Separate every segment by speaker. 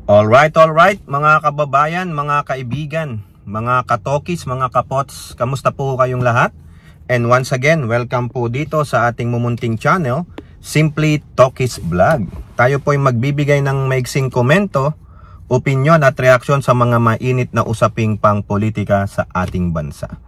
Speaker 1: Alright, mga kababayan, mga kaibigan, mga katokis, mga kapots, kamusta po kayong lahat? And once again, welcome po dito sa ating mumunting channel, Simply Tokis Vlog. Tayo po ay magbibigay ng maiksing komento, opinyon at reaksyon sa mga mainit na usaping pang politika sa ating bansa.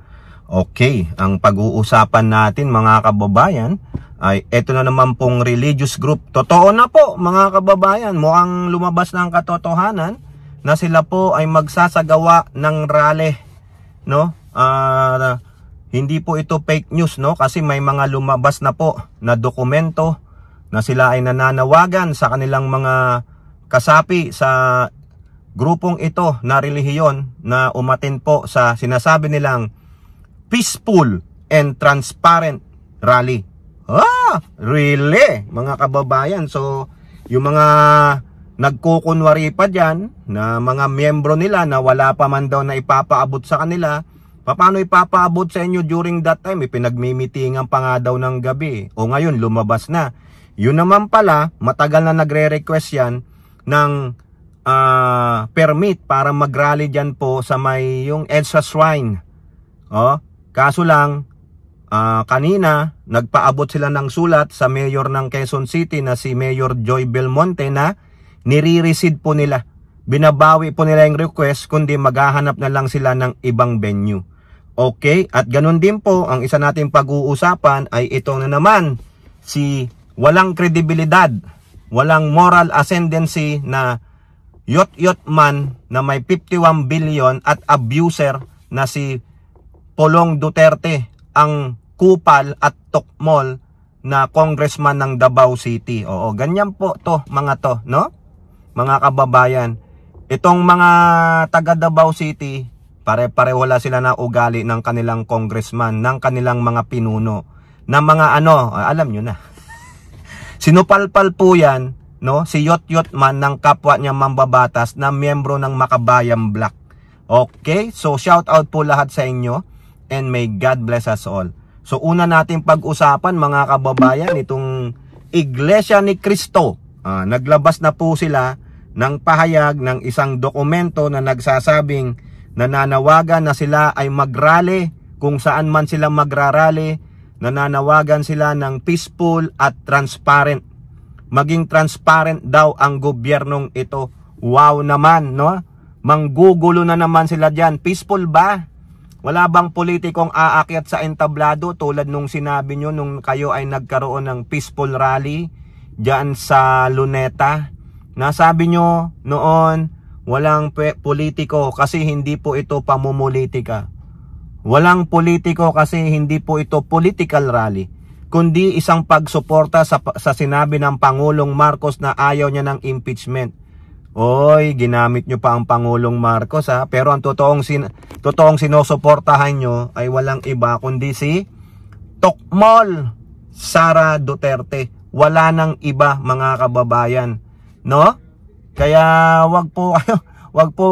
Speaker 1: Okay, ang pag-uusapan natin mga kababayan ay eto na naman pong religious group. Totoo na po mga kababayan, mukhang lumabas na ang katotohanan na sila po ay magsasagawa ng rally, no? Hindi po ito fake news, no? Kasi may mga lumabas na po na dokumento na sila ay nananawagan sa kanilang mga kasapi sa grupong ito na relihiyon na umatin po sa sinasabi nilang peaceful and transparent rally. Really? Mga kababayan, so yung mga nagkukunwari pa dyan na mga miyembro nila na wala pa man daw na ipapaabot sa kanila, paano ipapaabot sa inyo during that time? Pinagmimitingan pa nga daw ng gabi. O ngayon, lumabas na. Yun naman pala, matagal na nagre-request yan ng permit para mag-rally dyan po sa may yung EDSA Shrine. Kaso lang, kanina, nagpaabot sila ng sulat sa mayor ng Quezon City na si Mayor Joy Belmonte na nire-rescind po nila. Binabawi po nila yung request kundi maghahanap na lang sila ng ibang venue. Okay, at ganun din po, ang isa nating pag-uusapan ay ito na naman, si walang kredibilidad, walang moral ascendancy na yot-yot man na may 51 billion at abuser na si Polong Duterte, ang kupal at tokmol na congressman ng Davao City. Oo, ganyan po to mga to, no? Mga kababayan, itong mga taga Davao City, pare-pare wala sila na ugali ng kanilang congressman, ng kanilang mga pinuno, na mga alam nyo na. Sinupalpal po yan, no? Si Yot-Yot man ng kapwa niya mambabatas na miyembro ng Makabayan Black. Okay, so shout out po lahat sa inyo and may God bless us all. So una nating pag-usapan mga kababayan, itong Iglesia ni Cristo. Naglabas na po sila ng pahayag ng isang dokumento na nagsasabing nananawagan na sila ay mag-rally, kung saan man sila magrarally, nananawagan sila ng peaceful at transparent. Maging transparent daw ang gobyernong ito. Wow naman, no? Manggugulo na naman sila dyan. Peaceful ba? Wala bang politikong aakyat sa entablado tulad nung sinabi nyo nung kayo ay nagkaroon ng peaceful rally dyan sa Luneta? Nasabi nyo noon, walang politiko kasi hindi po ito pamumulitika. Walang politiko kasi hindi po ito political rally, kundi isang pagsuporta sa sinabi ng Pangulong Marcos na ayaw niya ng impeachment. Oy, ginamit nyo pa ang Pangulong Marcos pero ang totoong sinusuportahan nyo ay walang iba kundi si Tokmol Sara Duterte. Wala nang iba mga kababayan, no? Kaya wag po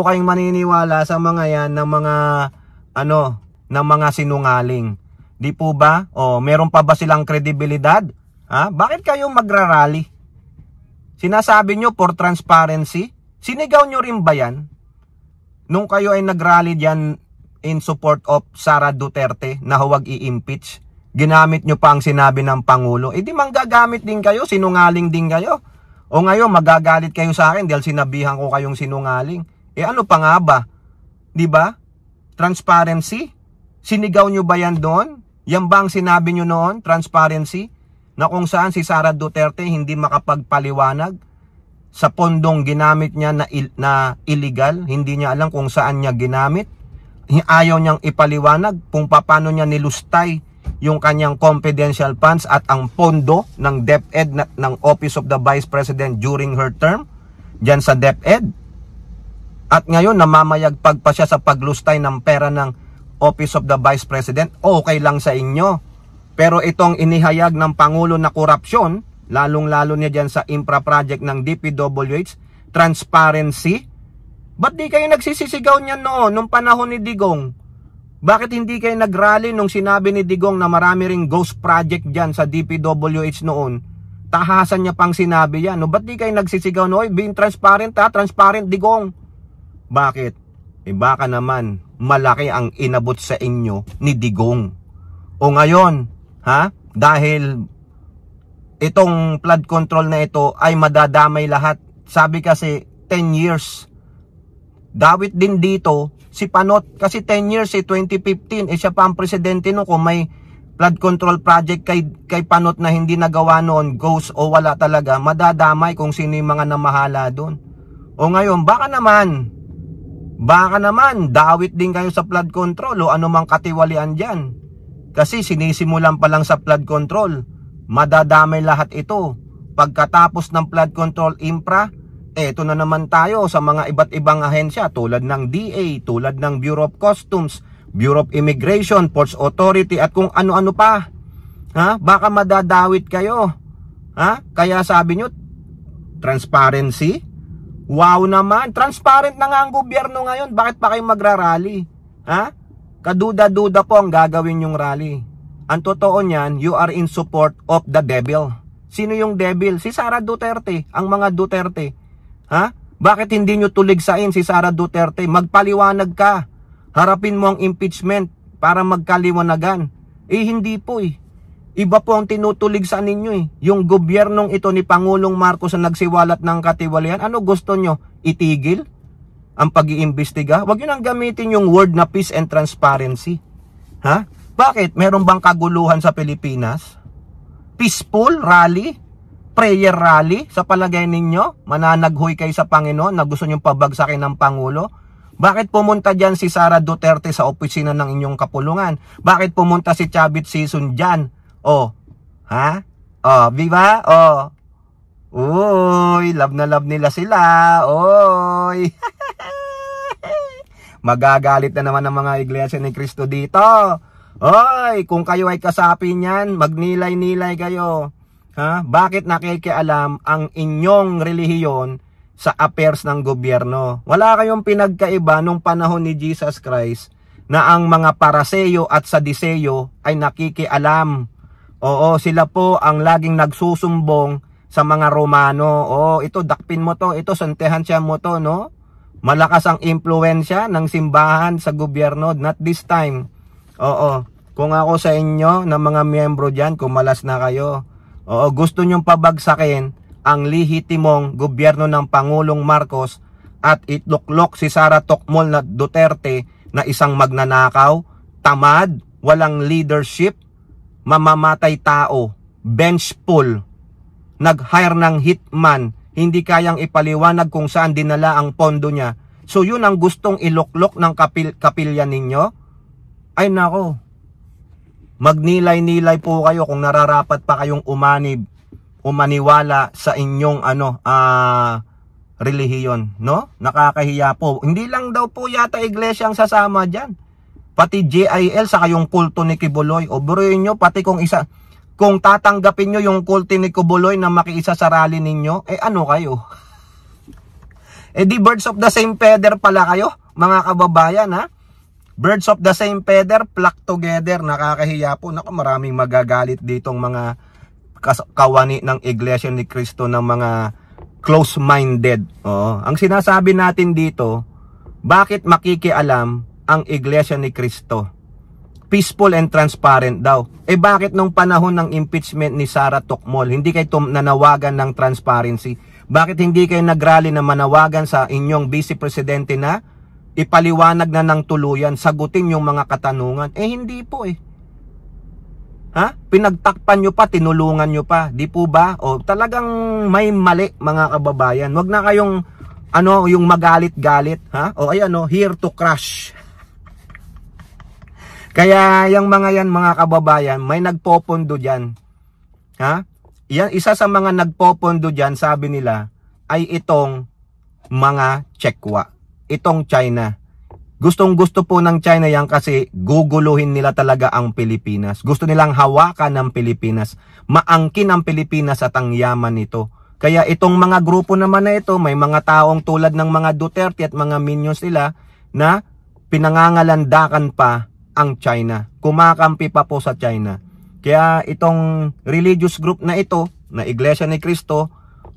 Speaker 1: kayong maniniwala sa mga yan ng mga sinungaling. Di po ba? Meron pa ba silang kredibilidad? Bakit kayo magrarally? Sinasabi nyo for transparency? Sinigaw nyo rin ba yan? Nung kayo ay nagrally dyan in support of Sara Duterte na huwag i-impeach, ginamit nyo pa ang sinabi ng Pangulo. Di manggagamit din kayo, sinungaling din kayo. O ngayon, magagalit kayo sa akin dahil sinabihan ko kayong sinungaling. Ano pa nga ba? Di ba? Transparency? Sinigaw nyo ba yan doon? Yan ba ang sinabi nyo noon? Transparency? Na kung saan si Sara Duterte hindi makapagpaliwanag sa pondong ginamit niya na illegal, hindi niya alam kung saan niya ginamit, ayaw niyang ipaliwanag kung paano niya nilustay yung kanyang confidential funds at ang pondo ng DepEd ng Office of the Vice President during her term dyan sa DepEd. At ngayon namamayagpag pa siya sa paglustay ng pera ng Office of the Vice President. Okay lang sa inyo. Pero itong inihayag ng Pangulo na korupsyon, lalong-lalo niya dyan sa infra project ng DPWH, transparency, ba't di kayo nagsisisigaw niyan noon, nung panahon ni Digong? Bakit hindi kayo nagrally nung sinabi ni Digong na marami ring ghost project dyan sa DPWH noon? Tahasan niya pang sinabi yan. No, ba't di kayo nagsisigaw, no? Being transparent ha, transparent, Digong. Bakit? Baka naman, malaki ang inabot sa inyo ni Digong. O ngayon, ha? Dahil itong flood control na ito ay madadamay lahat. Sabi kasi, 10 years. Dawit din dito, si Panot, kasi 10 years, 2015, siya pa ang presidente no, kung may flood control project kay Panot na hindi nagawa noon, ghost o wala talaga, madadamay kung sino yung mga namahala doon. O ngayon, baka naman, dawit din kayo sa flood control o anumang katiwalian dyan. Kasi sinisimulan pa lang sa flood control, madadamay lahat ito. Pagkatapos ng flood control infra, eto na naman tayo sa mga iba't ibang ahensya tulad ng DA, tulad ng Bureau of Customs, Bureau of Immigration, Ports Authority at kung ano-ano pa. Ha? Baka madadawit kayo. Ha? Kaya sabi nyo, transparency? Wow naman, transparent na nga ang gobyerno ngayon. Bakit pa kayo magrarally? Ha? Kaduda-duda po ang gagawin yung rally. Ang totoo niyan, you are in support of the devil. Sino yung devil? Si Sara Duterte, ang mga Duterte. Ha? Bakit hindi nyo tuligsain si Sara Duterte? Magpaliwanag ka. Harapin mo ang impeachment para magkaliwanagan. Hindi po Iba po ang tinutulig sa ninyo Yung gobyernong ito ni Pangulong Marcos na nagsiwalat ng katiwalian, ano gusto nyo? Itigil ang pag-iimbestiga? Huwag nyo nang gamitin yung word na peace and transparency. Ha? Bakit? Meron bang kaguluhan sa Pilipinas? Peaceful rally? Prayer rally? Sa palagay ninyo? Mananaghoy kayo sa Panginoon na gusto nyo pabagsakin ng Pangulo? Bakit pumunta dyan si Sara Duterte sa opisina ng inyong kapulungan? Bakit pumunta si Chavit Sison dyan? Ha? Viva? Uy, love na love nila sila. Uy. Magagalit na naman ang mga iglesia ni Cristo dito. Oy, kung kayo ay kasapi niyan, magnilay-nilay kayo. Ha? Bakit nakikialam ang inyong relihiyon sa affairs ng gobyerno? Wala kayong pinagkaiba nung panahon ni Jesus Christ na ang mga Paraseyo at Sadiseyo ay nakikialam. Oo, sila po ang laging nagsusumbong sa mga Romano. Ito, dakpin mo to. Ito, santehan siya mo to, no? Malakas ang impluensya ng simbahan sa gobyerno. Not this time. Oo, kung ako sa inyo, ng mga miyembro dyan, kumalas na kayo. Oo, gusto nyong pabagsakin ang lihitimong gobyerno ng Pangulong Marcos at itluklok si Sara Tokmol na Duterte na isang magnanakaw, tamad, walang leadership, mamamatay tao, bench pull, nag-hire ng hitman, hindi kayang ipaliwanag kung saan dinala ang pondo niya. So yun ang gustong iluklok ng kapilya ninyo? Ay nako, magnilay-nilay po kayo kung nararapat pa kayong umaniwala sa inyong relihiyon, no? Nakakahiya po. Hindi lang daw po yata iglesia ang sasama dyan. Pati JIL sa kayong kulto ni Kibuloy. O buruin nyo, pati kung tatanggapin nyo yung kulto ni Kibuloy na makiisa sa rally ninyo, ano kayo? Di birds of the same feather pala kayo, mga kababayan, ha? Birds of the same feather, flock together. Nakakahiya po. Naku, maraming magagalit ditong mga kawani ng Iglesia ni Cristo, ng mga close-minded. Ang sinasabi natin dito, bakit makikialam ang Iglesia ni Cristo? Peaceful and transparent daw. Bakit nung panahon ng impeachment ni Sara Tokmol, hindi kayo nanawagan ng transparency? Bakit hindi kayo nagrally na manawagan sa inyong vice presidente na ipaliwanag na ng tuluyan, sagutin yung mga katanungan? Hindi po Ha? Pinagtakpan nyo pa, tinulungan nyo pa. Di po ba? Talagang may mali, mga kababayan. Wag na kayong yung magalit-galit, ha? Here to crush. Kaya yung mga yan, mga kababayan, may nagpopondo diyan. Ha? Yan, isa sa mga nagpopondo diyan, sabi nila, ay itong mga Chekwa, itong China. Gustong-gusto po ng China yan kasi guguluhin nila talaga ang Pilipinas. Gusto nilang hawakan ng Pilipinas. Maangkin ang Pilipinas at ang yaman nito. Kaya itong mga grupo naman na ito, may mga taong tulad ng mga Duterte at mga minions nila na pinangangalandakan pa ang China. Kumakampi pa po sa China. Kaya itong religious group na ito, na Iglesia ni Cristo,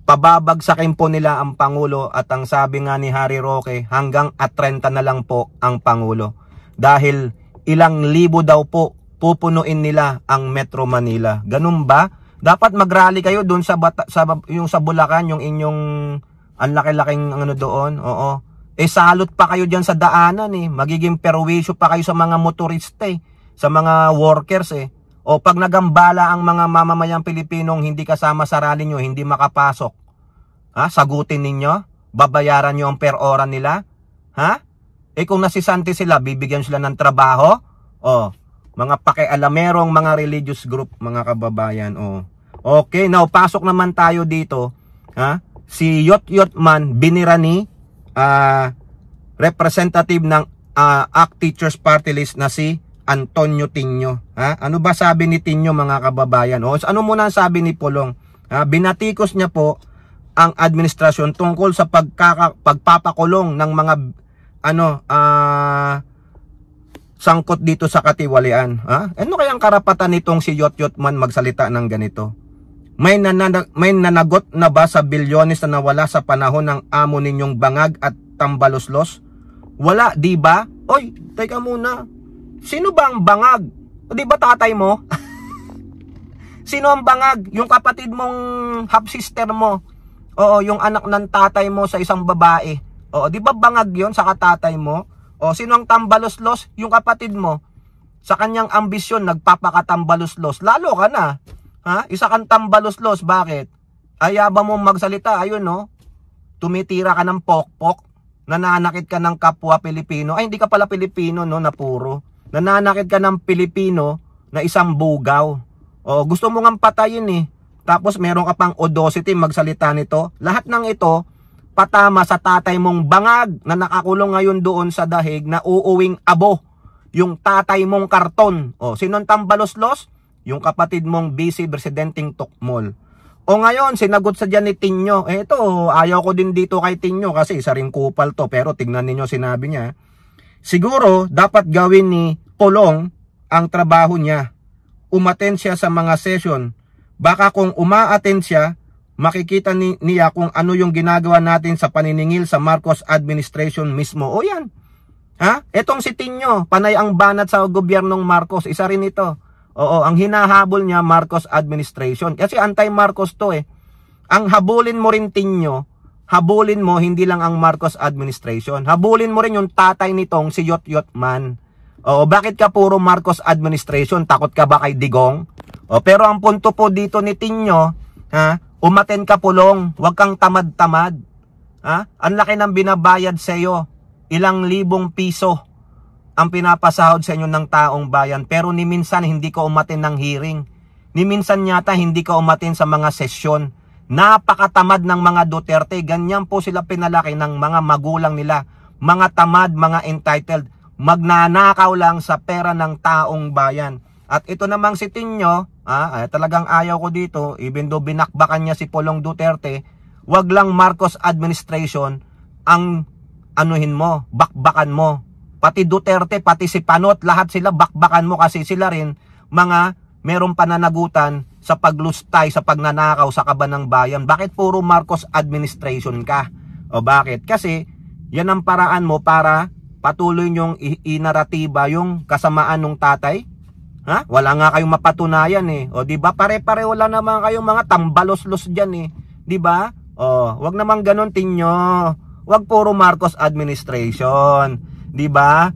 Speaker 1: pababagsakin po nila ang Pangulo at ang sabi nga ni Harry Roque, hanggang at 30 na lang po ang Pangulo. Dahil ilang libo daw po pupunuin nila ang Metro Manila. Ganun ba? Dapat mag-rally kayo doon yung sa Bulacan, yung inyong ang laki-laking ano doon. Oo. Salot pa kayo diyan sa daanan eh. Magiging perwisyo pa kayo sa mga motorista eh, sa mga workers eh. O pag nagambala ang mga mamamayang Pilipinong hindi kasama sa rally nyo, hindi makapasok, sagutin ninyo? Babayaran nyo ang per hora nila? Kung nasisanti sila, bibigyan sila ng trabaho? Mga pakialamerong mga religious group, mga kababayan. Okay, now pasok naman tayo dito. Si Yot Man Binirani, representative ng ACT Teachers Party List na si Antonio Tinio. Ano ba sabi ni Tinio, mga kababayan? Ano muna sabi ni Pulong? Binatikos niya po ang administrasyon tungkol sa pagpapakulong ng mga sangkot dito sa katiwalian. Ano kayang karapatan nitong si Yot Man magsalita ng ganito? May nanagot na ba sa bilyones na nawala sa panahon ng amo ninyong bangag at tambaluslos? Wala, di ba? Oy, teka muna. Sino ba ang bangag? Di ba tatay mo? Sino ang bangag? Yung kapatid mong half-sister mo. Oo, yung anak ng tatay mo sa isang babae. Oo, di ba bangag yon sa katatay mo? O, sino ang tambaluslos? Yung kapatid mo. Sa kanyang ambisyon, nagpapakatambaluslos. Lalo ka na. Isa kang tambaluslos. Bakit? Ayaba mo magsalita. Ayun, no? Tumitira ka ng pokpok. Nananakit ka ng kapwa Pilipino. Ay, hindi ka pala Pilipino, no? Na puro. Nananakit ka ng Pilipino na isang bugaw. O, gusto mo ngang patayin eh. Tapos meron ka pang audacity magsalita nito. Lahat ng ito, patama sa tatay mong bangag na nakakulong ngayon doon sa dahig na uuwing abo. Yung tatay mong karton. O, sinong tambaloslos? Yung kapatid mong vice presidenting Tukmol. O ngayon, sinagot sa dyan ni Tinio. Ito, ayaw ko din dito kay Tinio kasi isa ring kupal to. Pero tignan ninyo sinabi niya. Siguro, dapat gawin ni Pulong ang trabaho niya. Umattend siya sa mga session. Baka kung uma-attend siya, makikita niya kung ano yung ginagawa natin sa paniningil sa Marcos administration mismo. O yan. Etong si Tinio, panay ang banat sa gobyernong Marcos. Isa rin ito. Oo, ang hinahabol niya Marcos administration. Kasi anti-Marcos to eh. Ang habulin mo rin Tinio, habulin mo hindi lang ang Marcos administration. Habulin mo rin yung tatay nitong si Yot Man. Oo, bakit ka puro Marcos administration? Takot ka ba kay Digong? Pero ang punto po dito ni Tinio, umaten ka Pulong, huwag kang tamad-tamad. Ang laki ng binabayad sa iyo, ilang libong piso ang pinapasahod sa inyo ng taong bayan. Pero ni minsan hindi ka umaten ng hearing. Ni minsan yata hindi ka umaten sa mga sesyon. Napakatamad ng mga Duterte. Ganyan po sila pinalaki ng mga magulang nila. Mga tamad, mga entitled. Magnanakaw lang sa pera ng taong bayan. At ito namang si Tinio, talagang ayaw ko dito, even though binakbakan niya si Pulong Duterte, wag lang Marcos administration ang anuhin mo, bakbakan mo. Pati Duterte, pati si Panot, lahat sila bakbakan mo kasi sila rin mga merong pananagutan sa paglustay, sa pagnanakaw sa kaban ng bayan. Bakit puro Marcos administration ka? O bakit? Kasi yan ang paraan mo para patuloy nyong inaratiba yung kasamaan ng tatay. Wala nga kayong mapatunayan eh. O di ba pare-pareho lang naman kayong mga tambalos-los diyan eh. Di ba? Wag naman ganoon Tinio. Wag puro Marcos administration. Di ba?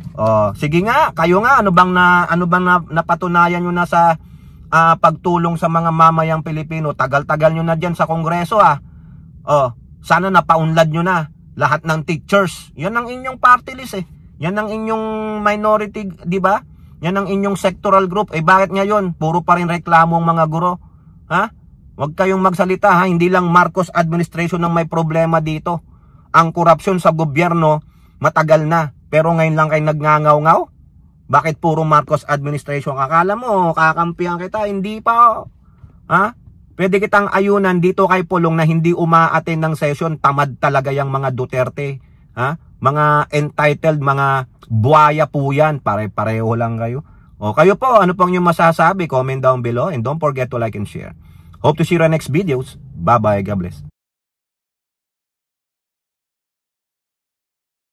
Speaker 1: Sige nga, kayo nga ano bang napatunayan niyo na sa pagtulong sa mga mamayang Pilipino? Tagal-tagal niyo na diyan sa Kongreso sana napaunlad niyo na lahat ng teachers. Yan ang inyong party list eh. Yan ang inyong minority, di ba? Yan ang inyong sectoral group. Bakit ngayon? Puro pa rin reklamo ang mga guro. Huwag kayong magsalita Hindi lang Marcos administration ang may problema dito. Ang korupsyon sa gobyerno, matagal na. Pero ngayon lang kayo nagngangaw-ngaw? Bakit puro Marcos administration? Akala mo, kakampihan kita. Hindi pa. Pwede kitang ayunan dito kay Pulong na hindi uma-attend ng session. Tamad talaga yung mga Duterte. Mga entitled, mga buhaya po yan. Pare-pareho lang kayo. Kayo po, ano pong yung masasabi? Comment down below and don't forget to like and share. Hope to see you in our next videos. Bye-bye. God bless.